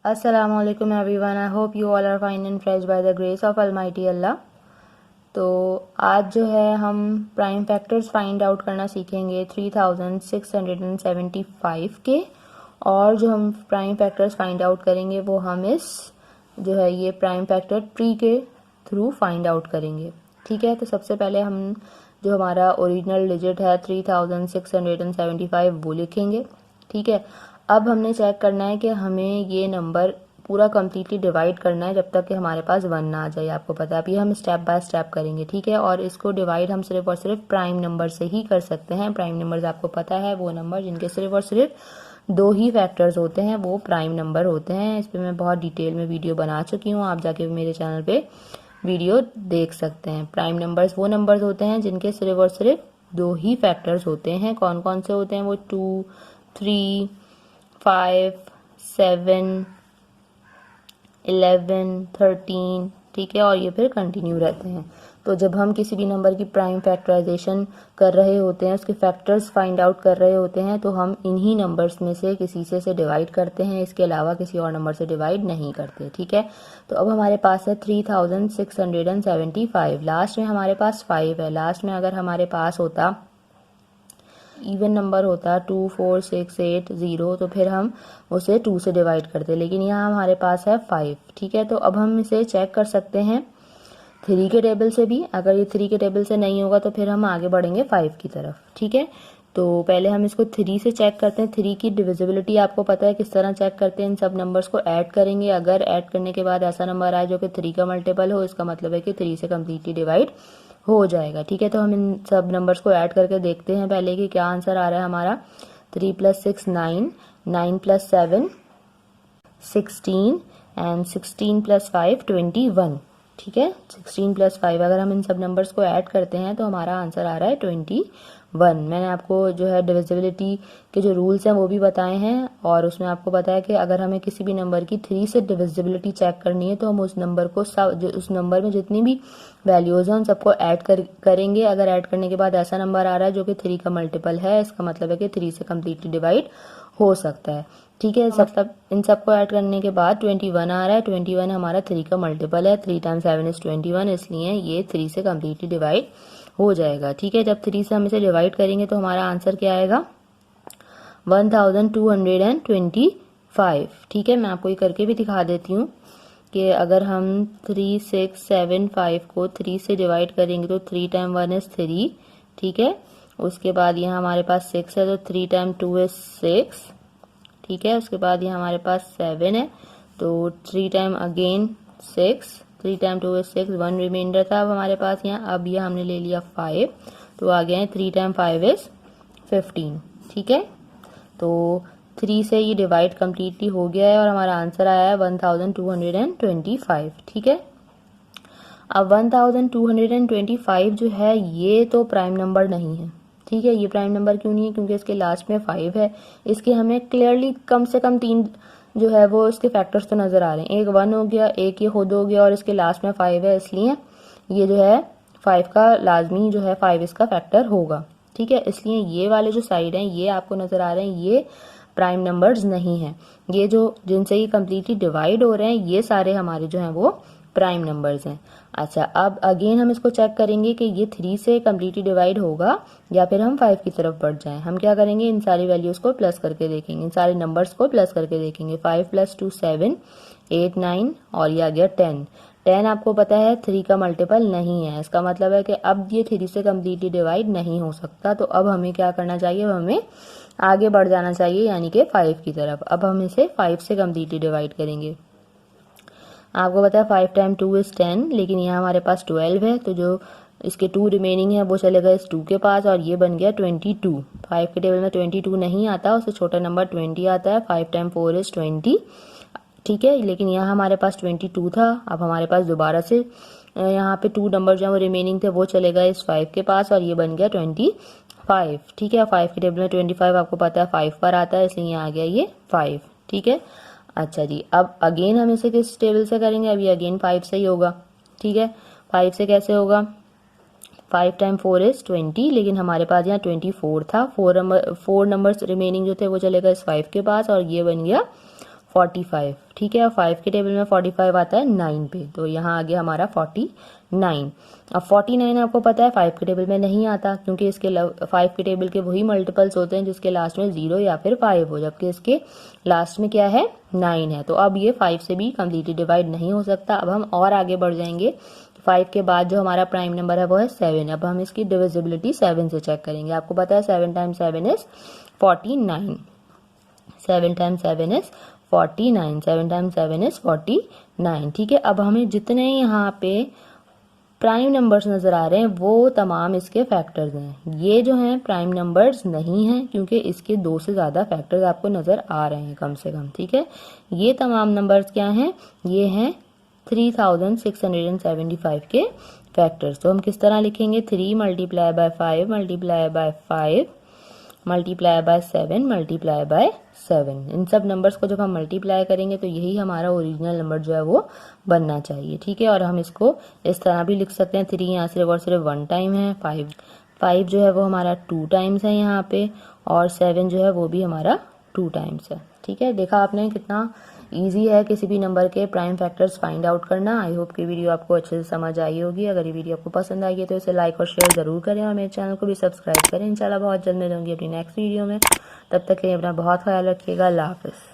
Assalamu alaikum everyone. I hope you all are fine and fresh by the grace of Almighty Allah. तो आज जो है हम prime factors find out करना सीखेंगे 3675 के, और जो हम प्राइम फैक्टर्स फाइंड आउट करेंगे वो हम इस जो है ये प्राइम फैक्टर ट्री के थ्रू फाइंड आउट करेंगे। ठीक है, तो सबसे पहले हम जो हमारा ओरिजिनल डिजिट है 3675 वो लिखेंगे। ठीक है, अब हमने चेक करना है कि हमें ये नंबर पूरा कम्प्लीटली डिवाइड करना है जब तक कि हमारे पास 1 ना आ जाए। आपको पता है, अभी हम स्टेप बाय स्टेप करेंगे। ठीक है, और इसको डिवाइड हम सिर्फ और सिर्फ प्राइम नंबर से ही कर सकते हैं। प्राइम नंबर्स आपको पता है वो नंबर जिनके सिर्फ और सिर्फ 2 ही फैक्टर्स होते हैं वो प्राइम नंबर होते हैं। इस पर मैं बहुत डिटेल में वीडियो बना चुकी हूँ, आप जाके मेरे चैनल पे वीडियो देख सकते हैं। प्राइम नंबर्स वो नंबर्स होते हैं जिनके सिर्फ और सिर्फ 2 ही फैक्टर्स होते हैं। कौन कौन से होते हैं वो? 2, 3, 5, 7, 11, 13। ठीक है, और ये फिर कंटिन्यू रहते हैं। तो जब हम किसी भी नंबर की प्राइम फैक्टराइजेशन कर रहे होते हैं, उसके फैक्टर्स फाइंड आउट कर रहे होते हैं, तो हम इन्हीं नंबर्स में से किसी से डिवाइड करते हैं, इसके अलावा किसी और नंबर से डिवाइड नहीं करते। ठीक है, तो अब हमारे पास है 3675। लास्ट में हमारे पास 5 है। लास्ट में अगर हमारे पास होता इवन नंबर होता 2, 4, 6, 8, 0 तो फिर हम उसे 2 से डिवाइड करते, लेकिन यहाँ हमारे पास है 5। ठीक है, तो अब हम इसे चेक कर सकते हैं 3 के टेबल से भी। अगर ये 3 के टेबल से नहीं होगा तो फिर हम आगे बढ़ेंगे 5 की तरफ। ठीक है, तो पहले हम इसको 3 से चेक करते हैं। 3 की डिविजिबिलिटी आपको पता है किस तरह चेक करते हैं। इन सब नंबर्स को ऐड करेंगे, अगर ऐड करने के बाद ऐसा नंबर आए जो कि 3 का मल्टीपल हो, इसका मतलब है कि 3 से कम्प्लीटली डिवाइड हो जाएगा। ठीक है, तो हम इन सब नंबर्स को ऐड करके देखते हैं पहले कि क्या आंसर आ रहा है हमारा। 3 + 6 9, 9 + 7 16 एंड 16 + 5 21। ठीक है, 16 + 5 अगर हम इन सब नंबर्स को ऐड करते हैं तो हमारा आंसर आ रहा है 21। मैंने आपको जो है डिविजिबिलिटी के जो रूल्स हैं वो भी बताए हैं, और उसमें आपको पता है कि अगर हमें किसी भी नंबर की 3 से डिविजिबिलिटी चेक करनी है तो हम उस नंबर को उस नंबर में जितनी भी वैल्यूज हैं उन सबको ऐड करेंगे। अगर ऐड करने के बाद ऐसा नंबर आ रहा है जो कि 3 का मल्टीपल है, इसका मतलब है कि 3 से कम्प्लीटली डिवाइड हो सकता है। ठीक है, इन सबको ऐड करने के बाद 21 आ रहा है। 21 हमारा 3 का मल्टीपल है। 3 × 7 = 21, इसलिए ये 3 से कम्प्लीटली डिवाइड हो जाएगा। ठीक है, जब 3 से हम इसे डिवाइड करेंगे तो हमारा आंसर क्या आएगा? 1225। ठीक है, मैं आपको ये करके भी दिखा देती हूँ कि अगर हम 3675 को 3 से डिवाइड करेंगे तो 3 × 1 = 3। ठीक है, उसके बाद यहाँ हमारे पास 6 है तो 3 × 2 = 6। ठीक है, उसके बाद यहाँ हमारे पास 7 है तो 3 × अगेन 6, 3 × 2 = 6, 1 रिमाइंडर था अब हमारे पास यहाँ। अब यह हमने ले लिया 5 तो आ गया है 3 × 5 = 15। ठीक है, तो 3 से ये डिवाइड कम्प्लीटली हो गया है और हमारा आंसर आया है 1225। ठीक है, अब 1225 जो है ये तो प्राइम नंबर नहीं है। ठीक है, ये प्राइम नंबर क्यों नहीं है? क्योंकि इसके लास्ट में 5 है। इसके हमें क्लियरली कम से कम 3 जो है वो इसके फैक्टर्स तो नजर आ रहे हैं। एक 1 हो गया, एक ये खुद हो गया और इसके लास्ट में 5 है, इसलिए ये जो है 5 का लाजमी जो है 5 इसका फैक्टर होगा। ठीक है, इसलिए ये वाले जो साइड हैं ये आपको नजर आ रहे हैं, ये प्राइम नंबर्स नहीं है। ये जो जिनसे ये कम्प्लीटली डिवाइड हो रहे हैं ये सारे हमारे जो हैं वो प्राइम नंबर्स हैं। अच्छा, अब अगेन हम इसको चेक करेंगे कि ये 3 से कम्प्लीटली डिवाइड होगा या फिर हम 5 की तरफ बढ़ जाएं। हम क्या करेंगे, इन सारी वैल्यूज को प्लस करके देखेंगे, इन सारे नंबर्स को प्लस करके देखेंगे। 5 + 2 = 7, 8, 9 और ये आ गया 10। 10 आपको पता है 3 का मल्टीपल नहीं है, इसका मतलब है कि अब ये 3 से कम्प्लीटली डिवाइड नहीं हो सकता। तो अब हमें क्या करना चाहिए, हमें आगे बढ़ जाना चाहिए यानी कि 5 की तरफ। अब हम इसे 5 से कम्प्लीटली डिवाइड करेंगे। आपको पता है 5 × 2 = 10, लेकिन यहाँ हमारे पास 12 है तो जो इसके 2 रिमेनिंग है वो चलेगा इस 2 के पास और ये बन गया 22। 5 के टेबल में 22 नहीं आता, उससे छोटा नंबर 20 आता है। 5 × 4 = 20। ठीक है, लेकिन यहाँ हमारे पास 22 था। अब हमारे पास दोबारा से यहाँ पे 2 नंबर जो है वो रिमेनिंग थे वो चलेगा इस 5 के पास और ये बन गया 25। ठीक है, 5 के टेबल में 25 आपको पता है 5 पर आता है, इसलिए आ गया ये 5। ठीक है, अच्छा जी, अब अगेन हम इसे किस टेबल से करेंगे? अब ये अगेन 5 से ही होगा। ठीक है, 5 से कैसे होगा? 5 × 4 = 20, लेकिन हमारे पास यहाँ 24 था। 4 नंबर्स रिमेनिंग जो थे वो चलेगा इस 5 के पास और ये बन गया 45, ठीक है। और 5 के टेबल में 45 आता है 9 पे, तो यहाँ आ गया हमारा 49। अब 49 आपको पता है 5 के टेबल में नहीं आता, क्योंकि इसके 5 के टेबल के वही मल्टीपल्स होते हैं जिसके लास्ट में 0 या फिर 5 हो, जबकि इसके लास्ट में क्या है 9 है। तो अब ये 5 से भी कम्प्लीटली डिवाइड नहीं हो सकता। अब हम और आगे बढ़ जाएंगे। 5 के बाद जो हमारा प्राइम नंबर है वो है 7। अब हम इसकी डिविजिबिलिटी 7 से चेक करेंगे। आपको पता है 7 times 7 is 49। 7 times 7 is 49। 7 times 7 is 49, ठीक है। अब हमें जितने यहाँ पे प्राइम नंबर्स नजर आ रहे हैं वो तमाम इसके फैक्टर्स हैं। ये जो हैं प्राइम नंबर्स नहीं हैं, क्योंकि इसके 2 से ज्यादा फैक्टर्स आपको नजर आ रहे हैं कम से कम, ठीक है। ये तमाम नंबर्स क्या हैं, ये हैं 3675 के फैक्टर्स। तो हम किस तरह लिखेंगे, 3 multiply by 5 multiply by 5 multiply by 7 multiply by 7। इन सब नंबर्स को जब हम मल्टीप्लाई करेंगे तो यही हमारा ओरिजिनल नंबर जो है वो बनना चाहिए, ठीक है। और हम इसको इस तरह भी लिख सकते हैं, 3 यहाँ सिर्फ और सिर्फ 1 टाइम है, 5 जो है वो हमारा 2 टाइम्स है यहाँ पे, और 7 जो है वो भी हमारा 2 टाइम्स है, ठीक है। देखा आपने कितना इजी है किसी भी नंबर के प्राइम फैक्टर्स फाइंड आउट करना। आई होप कि वीडियो आपको अच्छे से समझ आई होगी। अगर ये वीडियो आपको पसंद आई है तो इसे लाइक और शेयर जरूर करें, और मेरे चैनल को भी सब्सक्राइब करें। इंशाल्लाह बहुत जल्द मिलूंगी अपनी नेक्स्ट वीडियो में। तब तक के लिए अपना बहुत ख्याल रखिएगा। अल्लाह हाफिज़।